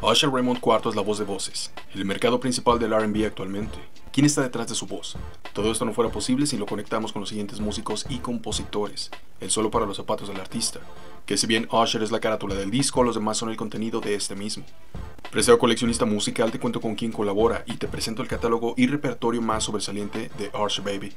Usher Raymond IV es la voz de voces, el mercado principal del R&B actualmente. ¿Quién está detrás de su voz? Todo esto no fuera posible si lo conectamos con los siguientes músicos y compositores, el solo para los zapatos del artista, que si bien Usher es la carátula del disco, los demás son el contenido de este mismo. Preciado coleccionista musical, te cuento con quién colabora y te presento el catálogo y repertorio más sobresaliente de Usher Baby.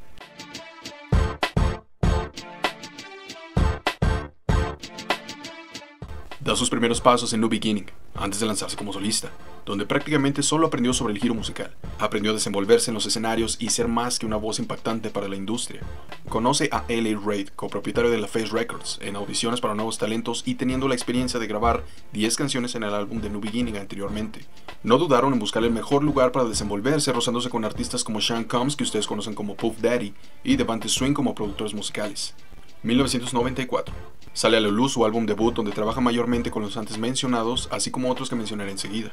Da sus primeros pasos en New Beginning, antes de lanzarse como solista, donde prácticamente solo aprendió sobre el giro musical, aprendió a desenvolverse en los escenarios y ser más que una voz impactante para la industria. Conoce a L.A. Reid, copropietario de la Face Records, en audiciones para nuevos talentos y teniendo la experiencia de grabar 10 canciones en el álbum de New Beginning anteriormente. No dudaron en buscar el mejor lugar para desenvolverse, rozándose con artistas como Sean Combs, que ustedes conocen como Puff Daddy, y Devante Swing como productores musicales. 1994. Sale a la luz su álbum debut, donde trabaja mayormente con los antes mencionados, así como otros que mencionaré enseguida.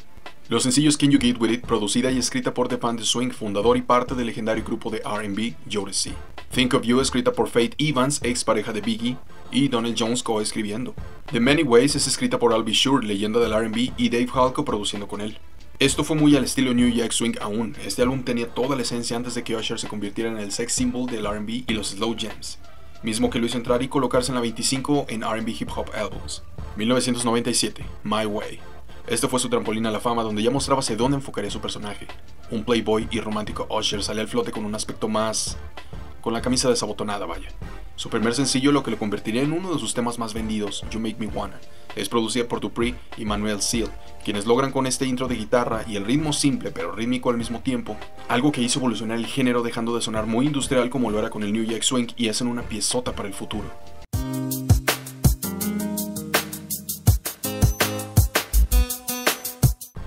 Los sencillos Can You Get With It, producida y escrita por Devante Swing, fundador y parte del legendario grupo de R&B Jodeci. Think of You, escrita por Faith Evans, ex pareja de Biggie, y Donell Jones co-escribiendo. The Many Ways es escrita por Al B. Sure, leyenda del R&B, y Dave Halco produciendo con él. Esto fue muy al estilo New Jack Swing aún. Este álbum tenía toda la esencia antes de que Usher se convirtiera en el sex symbol del R&B y los slow jams, mismo que lo hizo entrar y colocarse en la 25 en R&B Hip Hop Albums. 1997, My Way. Este fue su trampolín a la fama, donde ya mostraba hacia dónde enfocaría su personaje. Un playboy y romántico Usher sale al flote con un aspecto más... con la camisa desabotonada, vaya. Su primer sencillo, lo que lo convertiría en uno de sus temas más vendidos, You Make Me Wanna, es producida por Dupree y Manuel Seal, quienes logran con este intro de guitarra y el ritmo simple pero rítmico al mismo tiempo, algo que hizo evolucionar el género dejando de sonar muy industrial como lo era con el New Jack Swing y hacen una piezota para el futuro.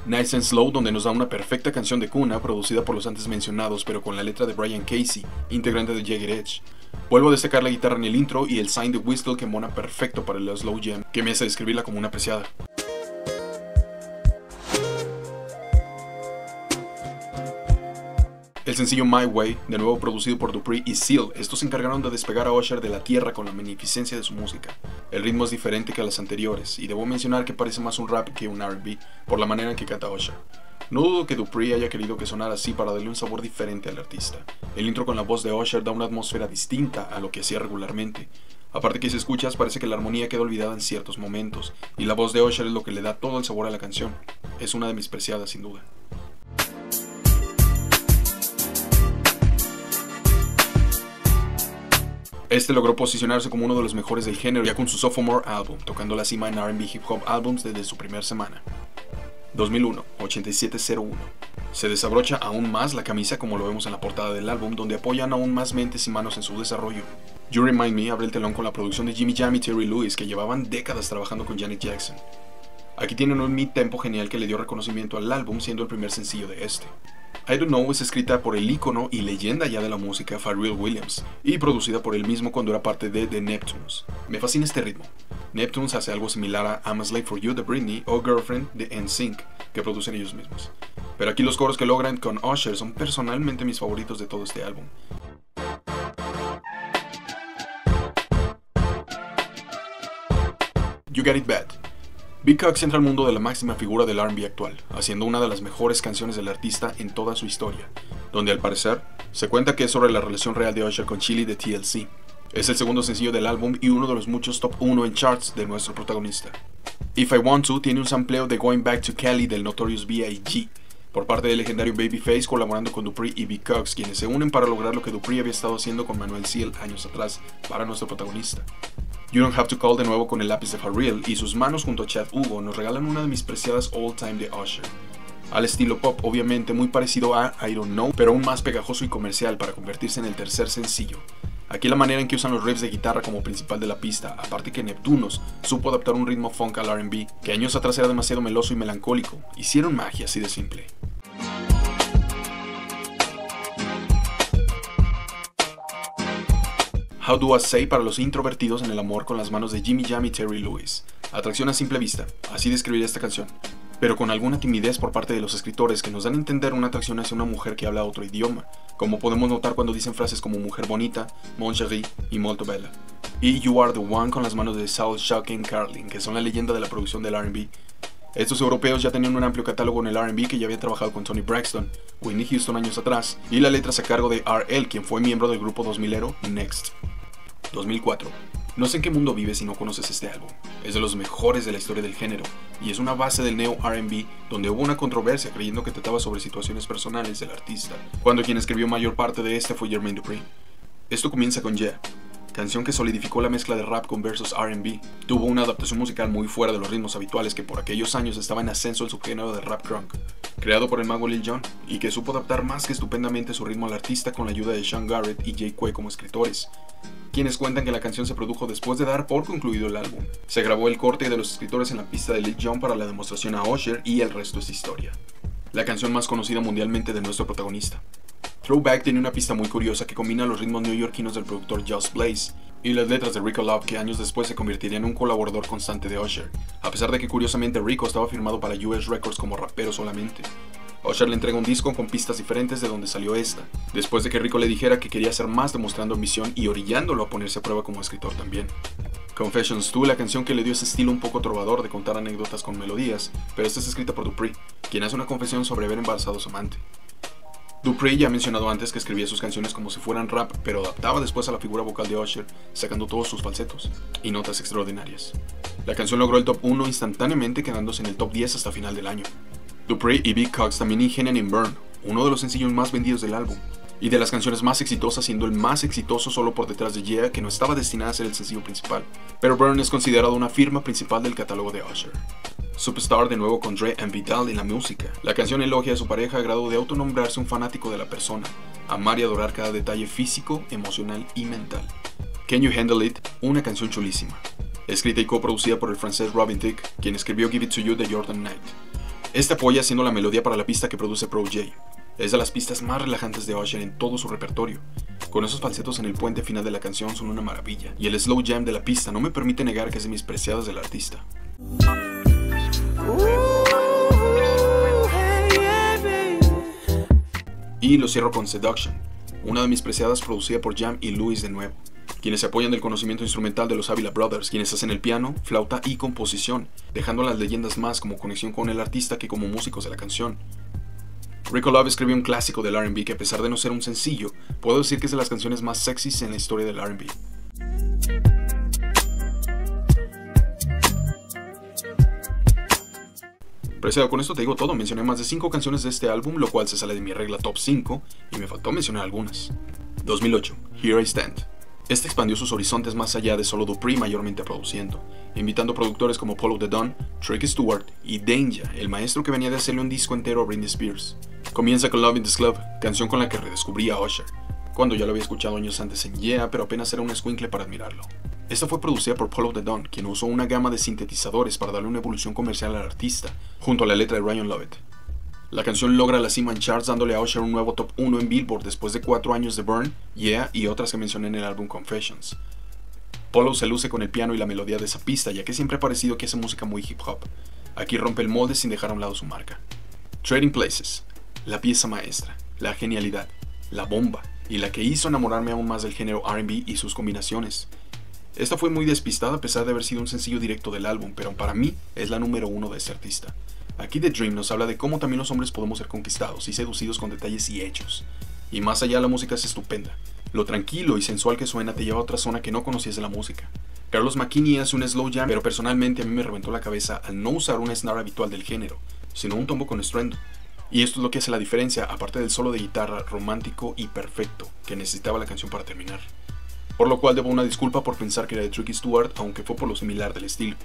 Nice and Slow, donde nos da una perfecta canción de cuna producida por los antes mencionados pero con la letra de Brian Casey, integrante de Jagged Edge. Vuelvo a destacar la guitarra en el intro y el sign de whistle que embona perfecto para el slow jam, que me hace describirla como una apreciada. El sencillo My Way, de nuevo producido por Dupree y Seal, estos se encargaron de despegar a Usher de la tierra con la magnificencia de su música. El ritmo es diferente que a las anteriores, y debo mencionar que parece más un rap que un R&B, por la manera en que canta Usher. No dudo que Dupree haya querido que sonara así para darle un sabor diferente al artista. El intro con la voz de Usher da una atmósfera distinta a lo que hacía regularmente. Aparte que si escuchas parece que la armonía queda olvidada en ciertos momentos, y la voz de Usher es lo que le da todo el sabor a la canción. Es una de mis preciadas sin duda. Este logró posicionarse como uno de los mejores del género ya con su sophomore album, tocando la cima en R&B Hip Hop Albums desde su primera semana. 2001, 8701. Se desabrocha aún más la camisa como lo vemos en la portada del álbum, donde apoyan aún más mentes y manos en su desarrollo. You Remind Me abre el telón con la producción de Jimmy Jam y Terry Lewis, que llevaban décadas trabajando con Janet Jackson. Aquí tienen un mid-tempo genial que le dio reconocimiento al álbum, siendo el primer sencillo de este. I Don't Know es escrita por el ícono y leyenda ya de la música Pharrell Williams y producida por él mismo cuando era parte de The Neptunes. Me fascina este ritmo. Neptunes hace algo similar a I'm a Slave for You de Britney o Girlfriend de NSYNC, que producen ellos mismos. Pero aquí los coros que logran con Usher son personalmente mis favoritos de todo este álbum. You Got It Bad. Big Cox entra al mundo de la máxima figura del R&B actual, haciendo una de las mejores canciones del artista en toda su historia, donde al parecer se cuenta que es sobre la relación real de Usher con Chili de TLC. Es el segundo sencillo del álbum y uno de los muchos top 1 en charts de nuestro protagonista. If I Want To tiene un sampleo de Going Back to Cali del Notorious B.I.G. por parte del legendario Babyface colaborando con Dupree y Big Cox, quienes se unen para lograr lo que Dupree había estado haciendo con Manuel Seal años atrás para nuestro protagonista. You Don't Have to Call de nuevo con el lápiz de Pharrell y sus manos junto a Chad Hugo nos regalan una de mis preciadas all time de Usher. Al estilo pop, obviamente muy parecido a I Don't Know, pero aún más pegajoso y comercial para convertirse en el tercer sencillo. Aquí la manera en que usan los riffs de guitarra como principal de la pista, aparte que Neptunos supo adaptar un ritmo funk al R&B, que años atrás era demasiado meloso y melancólico, hicieron magia así de simple. How Do I Say para los introvertidos en el amor con las manos de Jimmy Jam y Terry Lewis. Atracción a simple vista, así describiría esta canción, pero con alguna timidez por parte de los escritores que nos dan a entender una atracción hacia una mujer que habla otro idioma, como podemos notar cuando dicen frases como mujer bonita, mon chéri y molto bella. Y You Are The One con las manos de Saul Shocking Carlin, que son la leyenda de la producción del R&B. Estos europeos ya tenían un amplio catálogo en el R&B que ya había trabajado con Toni Braxton, Whitney Houston años atrás, y las letras a cargo de R.L., quien fue miembro del grupo 2000ero Next. 2004. No sé en qué mundo vives si no conoces este álbum. Es de los mejores de la historia del género, y es una base del neo R&B donde hubo una controversia creyendo que trataba sobre situaciones personales del artista, cuando quien escribió mayor parte de este fue Jermaine Dupri. Esto comienza con Yeah, canción que solidificó la mezcla de rap con versos R&B. Tuvo una adaptación musical muy fuera de los ritmos habituales que por aquellos años estaba en ascenso el subgénero de rap crunk, creado por el mago Lil Jon, y que supo adaptar más que estupendamente su ritmo al artista con la ayuda de Sean Garrett y Jay Quay como escritores, quienes cuentan que la canción se produjo después de dar por concluido el álbum. Se grabó el corte de los escritores en la pista de Lil Jon para la demostración a Usher y el resto es historia. La canción más conocida mundialmente de nuestro protagonista. Throwback tiene una pista muy curiosa que combina los ritmos neoyorquinos del productor Just Blaze y las letras de Rico Love, que años después se convertiría en un colaborador constante de Usher, a pesar de que curiosamente Rico estaba firmado para US Records como rapero solamente. Usher le entrega un disco con pistas diferentes de donde salió esta, después de que Rico le dijera que quería hacer más demostrando ambición y orillándolo a ponerse a prueba como escritor también. Confessions 2, la canción que le dio ese estilo un poco trovador de contar anécdotas con melodías, pero esta es escrita por Dupri, quien hace una confesión sobre haber embarazado a su amante. Dupri ya ha mencionado antes que escribía sus canciones como si fueran rap, pero adaptaba después a la figura vocal de Usher, sacando todos sus falsetos y notas extraordinarias. La canción logró el top 1 instantáneamente, quedándose en el top 10 hasta final del año. Dupri y Big Cox también ingenian en Burn, uno de los sencillos más vendidos del álbum, y de las canciones más exitosas, siendo el más exitoso solo por detrás de Yeah, que no estaba destinada a ser el sencillo principal, pero Burn es considerado una firma principal del catálogo de Usher. Superstar de nuevo con Dre and Vidal en la música. La canción elogia a su pareja a grado de autonombrarse un fanático de la persona, amar y adorar cada detalle físico, emocional y mental. Can You Handle It? Una canción chulísima. Escrita y coproducida por el francés Robin Thicke, quien escribió Give It To You de Jordan Knight. Este apoya siendo la melodía para la pista que produce Pro J. Es de las pistas más relajantes de Usher en todo su repertorio. Con esos falsetos en el puente final de la canción son una maravilla, y el slow jam de la pista no me permite negar que es de mis preciadas del artista. Y lo cierro con Seduction, una de mis preciadas producida por Jam y Louis de nuevo, quienes se apoyan del conocimiento instrumental de los Avila Brothers, quienes hacen el piano, flauta y composición, dejando a las leyendas más como conexión con el artista que como músicos de la canción. Rico Love escribió un clásico del R&B que, a pesar de no ser un sencillo, puedo decir que es de las canciones más sexys en la historia del R&B. Preciado, con esto te digo todo. Mencioné más de 5 canciones de este álbum, lo cual se sale de mi regla top 5, y me faltó mencionar algunas. 2008, Here I Stand. Este expandió sus horizontes más allá de solo Dupri mayormente produciendo, invitando productores como Polo the Don, Tricky Stewart y Danja, el maestro que venía de hacerle un disco entero a Britney Spears. Comienza con Love in This Club, canción con la que redescubrí a Usher, cuando ya lo había escuchado años antes en Yeah, pero apenas era un escuincle para admirarlo. Esta fue producida por Polo the Don, quien usó una gama de sintetizadores para darle una evolución comercial al artista, junto a la letra de Ryan Lovett. La canción logra la cima en charts, dándole a Usher un nuevo top 1 en Billboard después de 4 años de Burn, Yeah y otras que mencioné en el álbum Confessions. Polo se luce con el piano y la melodía de esa pista, ya que siempre ha parecido que hace música muy hip hop. Aquí rompe el molde sin dejar a un lado su marca. Trading Places, la pieza maestra, la genialidad, la bomba y la que hizo enamorarme aún más del género R&B y sus combinaciones. Esta fue muy despistada a pesar de haber sido un sencillo directo del álbum, pero para mí es la número 1 de este artista. Aquí The Dream nos habla de cómo también los hombres podemos ser conquistados y seducidos con detalles y hechos. Y más allá, la música es estupenda. Lo tranquilo y sensual que suena te lleva a otra zona que no conocías de la música. Carlos McKinney hace un slow jam, pero personalmente a mí me reventó la cabeza al no usar una snare habitual del género, sino un tombo con estruendo. Y esto es lo que hace la diferencia, aparte del solo de guitarra romántico y perfecto que necesitaba la canción para terminar. Por lo cual debo una disculpa por pensar que era de Tricky Stewart, aunque fue por lo similar del estilo.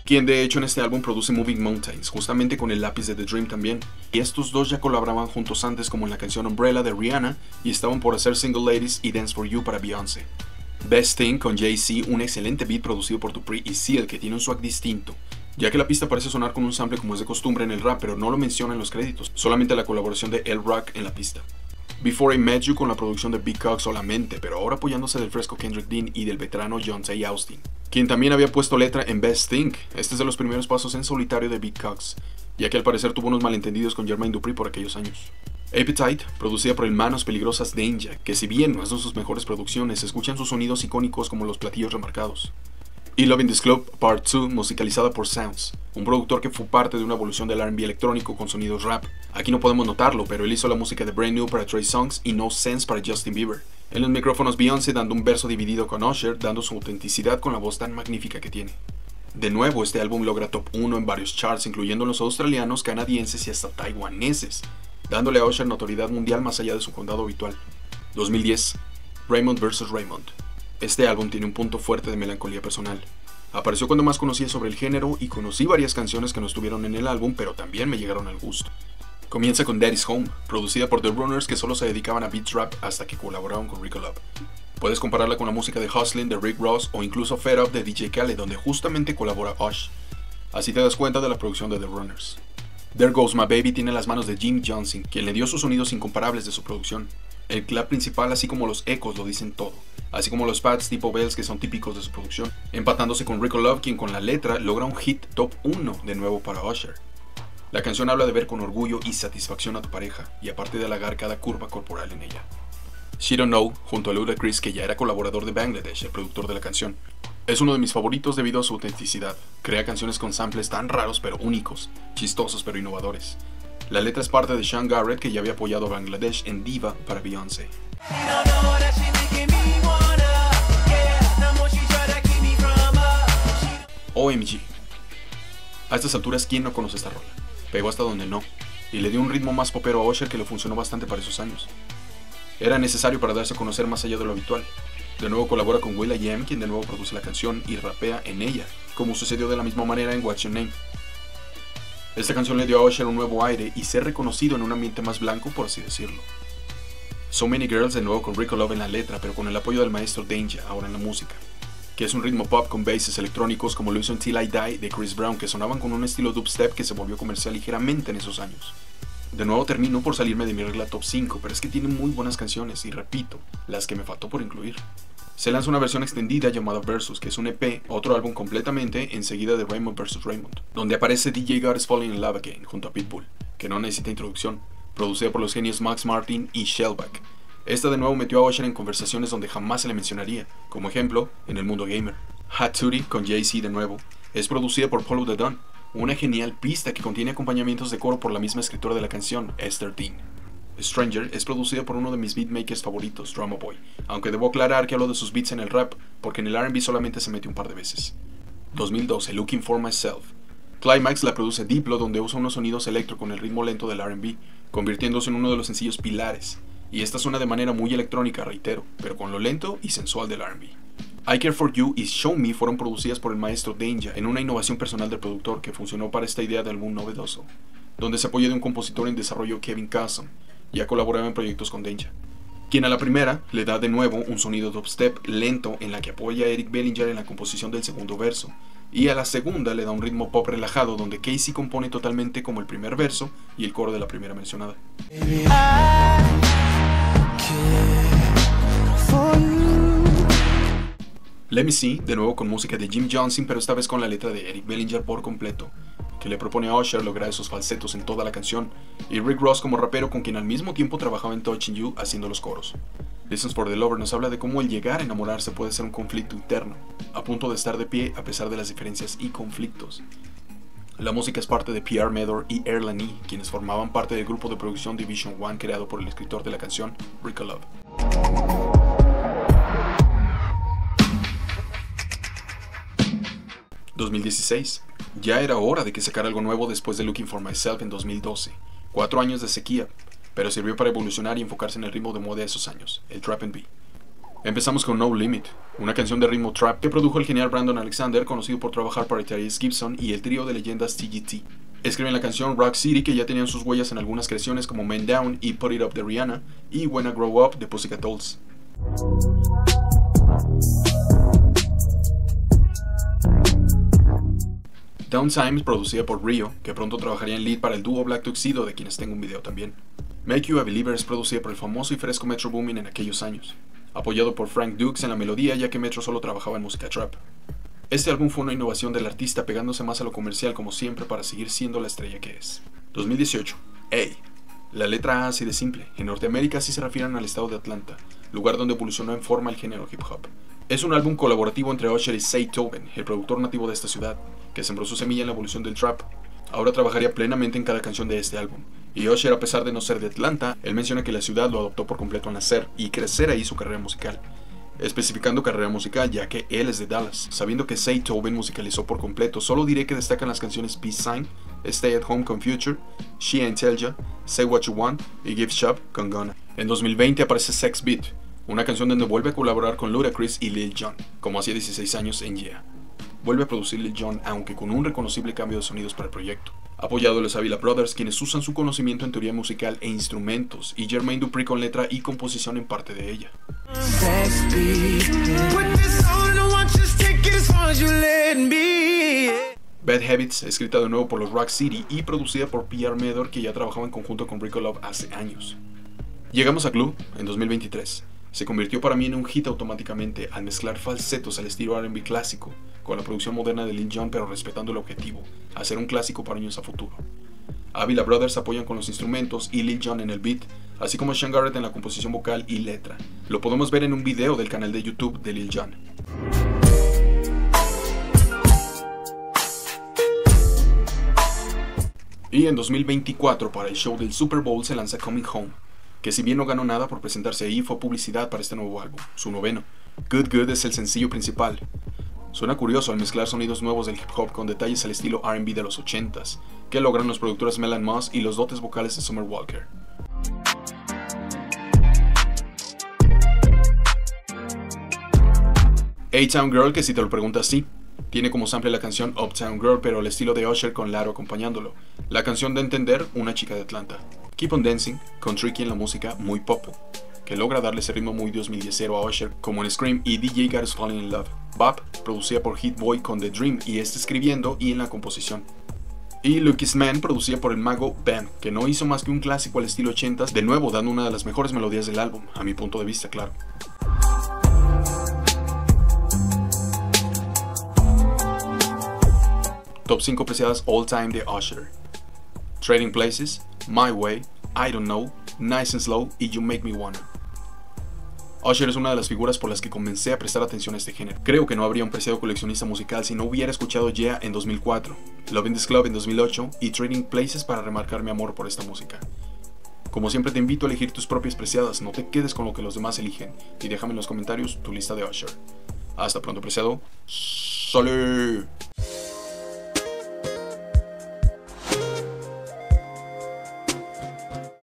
Quien de hecho en este álbum produce Moving Mountains, justamente con el lápiz de The Dream también. Y estos dos ya colaboraban juntos antes como en la canción Umbrella de Rihanna y estaban por hacer Single Ladies y Dance For You para Beyoncé. Best Thing con Jay-Z, un excelente beat producido por Dupri y Seal que tiene un swag distinto, ya que la pista parece sonar con un sample como es de costumbre en el rap, pero no lo menciona en los créditos, solamente la colaboración de L-Rock en la pista. Before I Met You con la producción de Big Cox solamente, pero ahora apoyándose del fresco Kendrick Dean y del veterano John T. Austin, quien también había puesto letra en Best Thing. Este es de los primeros pasos en solitario de Big Cox, ya que al parecer tuvo unos malentendidos con Jermaine Dupri por aquellos años. Appetite, producida por el Manos Peligrosas Danger, que si bien no es de sus mejores producciones, se escuchan sus sonidos icónicos como los platillos remarcados. Y Love in This Club Part 2, musicalizada por Sounds, un productor que fue parte de una evolución del R&B electrónico con sonidos rap. Aquí no podemos notarlo, pero él hizo la música de Brand New para Trey Songz y No Sense para Justin Bieber. En los micrófonos Beyoncé dando un verso dividido con Usher, dando su autenticidad con la voz tan magnífica que tiene. De nuevo, este álbum logra top 1 en varios charts, incluyendo los australianos, canadienses y hasta taiwaneses, dándole a Usher notoriedad mundial más allá de su condado habitual. 2010, Raymond vs. Raymond. Este álbum tiene un punto fuerte de melancolía personal. Apareció cuando más conocía sobre el género y conocí varias canciones que no estuvieron en el álbum, pero también me llegaron al gusto. Comienza con Daddy's Home, producida por The Runners, que solo se dedicaban a beats rap hasta que colaboraron con Rico Love. Puedes compararla con la música de Hustlin' de Rick Ross o incluso Fed Up de DJ Khaled, donde justamente colabora Ush. Así te das cuenta de la producción de The Runners. There Goes My Baby tiene las manos de Jim Johnson, quien le dio sus sonidos incomparables de su producción. El clap principal así como los ecos lo dicen todo, así como los pads tipo bells que son típicos de su producción, empatándose con Rico Love, quien con la letra logra un hit top 1 de nuevo para Usher. La canción habla de ver con orgullo y satisfacción a tu pareja, y aparte de halagar cada curva corporal en ella. She Don't Know, junto a Ludacris, que ya era colaborador de Bangladesh, el productor de la canción. Es uno de mis favoritos debido a su autenticidad. Crea canciones con samples tan raros pero únicos, chistosos pero innovadores. La letra es parte de Sean Garrett, que ya había apoyado a Bangladesh en Diva para Beyoncé. OMG. A estas alturas, ¿quién no conoce esta rola? Pegó hasta donde no, y le dio un ritmo más popero a Usher que le funcionó bastante para esos años. Era necesario para darse a conocer más allá de lo habitual. De nuevo colabora con will.i.am, quien de nuevo produce la canción y rapea en ella, como sucedió de la misma manera en What's Your Name. Esta canción le dio a Usher un nuevo aire y ser reconocido en un ambiente más blanco, por así decirlo. So Many Girls de nuevo con Rico Love en la letra, pero con el apoyo del maestro Danger ahora en la música, que es un ritmo pop con basses electrónicos como lo hizo Until I Die de Chris Brown, que sonaban con un estilo dubstep que se volvió comercial ligeramente en esos años. De nuevo termino por salirme de mi regla top 5, pero es que tiene muy buenas canciones y repito, las que me faltó por incluir. Se lanza una versión extendida llamada Versus, que es un EP, otro álbum completamente enseguida de Raymond vs. Raymond, donde aparece DJ God Is Falling in Love Again junto a Pitbull, que no necesita introducción, producida por los genios Max Martin y Shellback. Esta de nuevo metió a Usher en conversaciones donde jamás se le mencionaría, como ejemplo, en el mundo gamer. Hot Tootie con Jay-Z de nuevo, es producida por Polo the Don, una genial pista que contiene acompañamientos de coro por la misma escritora de la canción, Esther Dean. Stranger es producida por uno de mis beatmakers favoritos, Drama Boy, aunque debo aclarar que hablo de sus beats en el rap, porque en el R&B solamente se mete un par de veces. 2012, Looking for Myself. Climax la produce Diplo, donde usa unos sonidos electro con el ritmo lento del R&B, convirtiéndose en uno de los sencillos pilares, y esta suena de manera muy electrónica, reitero, pero con lo lento y sensual del R&B. I Care For You y Show Me fueron producidas por el maestro Danger en una innovación personal del productor que funcionó para esta idea de álbum novedoso, donde se apoya de un compositor en desarrollo, Kevin Carson, ya colaboraba en proyectos con Danger, quien a la primera le da de nuevo un sonido dubstep lento en la que apoya a Eric Bellinger en la composición del segundo verso, y a la segunda le da un ritmo pop relajado donde Casey compone totalmente como el primer verso y el coro de la primera mencionada. Let Me See, de nuevo con música de Jim Johnson, pero esta vez con la letra de Eric Bellinger por completo, que le propone a Usher lograr esos falsetos en toda la canción, y Rick Ross como rapero con quien al mismo tiempo trabajaba en Touching You haciendo los coros. Lessons for the Lover nos habla de cómo el llegar a enamorarse puede ser un conflicto interno, a punto de estar de pie a pesar de las diferencias y conflictos. La música es parte de P.R. Medor y Erlan E., quienes formaban parte del grupo de producción Division One creado por el escritor de la canción, Rico Love. ...2016... Ya era hora de que sacara algo nuevo después de Looking for Myself en 2012. 4 años de sequía, pero sirvió para evolucionar y enfocarse en el ritmo de moda de esos años, el Trap and B. Empezamos con No Limit, una canción de ritmo trap que produjo el genial Brandon Alexander, conocido por trabajar para Tyrese Gibson y el trío de leyendas TGT. Escriben la canción Rock City, que ya tenían sus huellas en algunas creaciones como Man Down y Put It Up de Rihanna, y When I Grow Up de Pussycat Dolls. Downtime, producida por Rio, que pronto trabajaría en lead para el dúo Black Tuxedo, de quienes tengo un video también. Make You a Believer es producida por el famoso y fresco Metro Boomin en aquellos años, apoyado por Frank Dukes en la melodía, ya que Metro solo trabajaba en música trap. Este álbum fue una innovación del artista, pegándose más a lo comercial como siempre para seguir siendo la estrella que es. 2018, A. La letra A así de simple. En Norteamérica sí se refieren al estado de Atlanta, lugar donde evolucionó en forma el género hip hop. Es un álbum colaborativo entre Usher y Zaytoven, el productor nativo de esta ciudad, que sembró su semilla en la evolución del trap. Ahora trabajaría plenamente en cada canción de este álbum. Y Usher, a pesar de no ser de Atlanta, él menciona que la ciudad lo adoptó por completo al nacer y crecer ahí su carrera musical. Especificando carrera musical, ya que él es de Dallas. Sabiendo que Zaytoven musicalizó por completo, solo diré que destacan las canciones Peace Sign, Stay at Home con Future, She Ain't Tell Ya, Say What You Want y Give Shop con Gunna. En 2020 aparece Sex Beat, una canción donde vuelve a colaborar con Ludacris y Lil Jon, como hacía 16 años en Yeah. Vuelve a producir Lil Jon, aunque con un reconocible cambio de sonidos para el proyecto. Apoyado de los Avila Brothers, quienes usan su conocimiento en teoría musical e instrumentos, y Jermaine Dupri con letra y composición en parte de ella. Bad Habits, escrita de nuevo por los Rock City y producida por P.R. Medor, que ya trabajaba en conjunto con Rico Love hace años. Llegamos a Glue en 2023. Se convirtió para mí en un hit automáticamente al mezclar falsetos al estilo R&B clásico con la producción moderna de Lil Jon, pero respetando el objetivo, hacer un clásico para años a futuro. Avila Brothers apoyan con los instrumentos y Lil Jon en el beat, así como Sean Garrett en la composición vocal y letra. Lo podemos ver en un video del canal de YouTube de Lil Jon. Y en 2024, para el show del Super Bowl, se lanza Coming Home, que si bien no ganó nada por presentarse ahí, fue publicidad para este nuevo álbum, su noveno. Good Good es el sencillo principal. Suena curioso al mezclar sonidos nuevos del hip hop con detalles al estilo R&B de los 80s, que logran los productores Melon Moss y los dotes vocales de Summer Walker. A-Town Girl, que si te lo preguntas, sí. Tiene como sample la canción Uptown Girl, pero al estilo de Usher con Laro acompañándolo. La canción de entender, una chica de Atlanta. Keep on Dancing, con Tricky en la música muy pop, que logra darle ese ritmo muy 2010ero a Usher, como en Scream y DJ Got Us Falling in Love. Bop, producida por Hit Boy con The Dream y este escribiendo y en la composición. Y Lucky's Man, producida por el mago Bam, que no hizo más que un clásico al estilo 80s, de nuevo dando una de las mejores melodías del álbum, a mi punto de vista, claro. Top 5 preciadas all time de Usher: Trading Places, My Way, I Don't Know, Nice and Slow y You Make Me Wanna. Usher es una de las figuras por las que comencé a prestar atención a este género. Creo que no habría un preciado coleccionista musical si no hubiera escuchado Yeah en 2004, Love in This Club en 2008 y Trading Places para remarcar mi amor por esta música. Como siempre te invito a elegir tus propias preciadas, no te quedes con lo que los demás eligen y déjame en los comentarios tu lista de Usher. Hasta pronto, preciado. ¡Salud!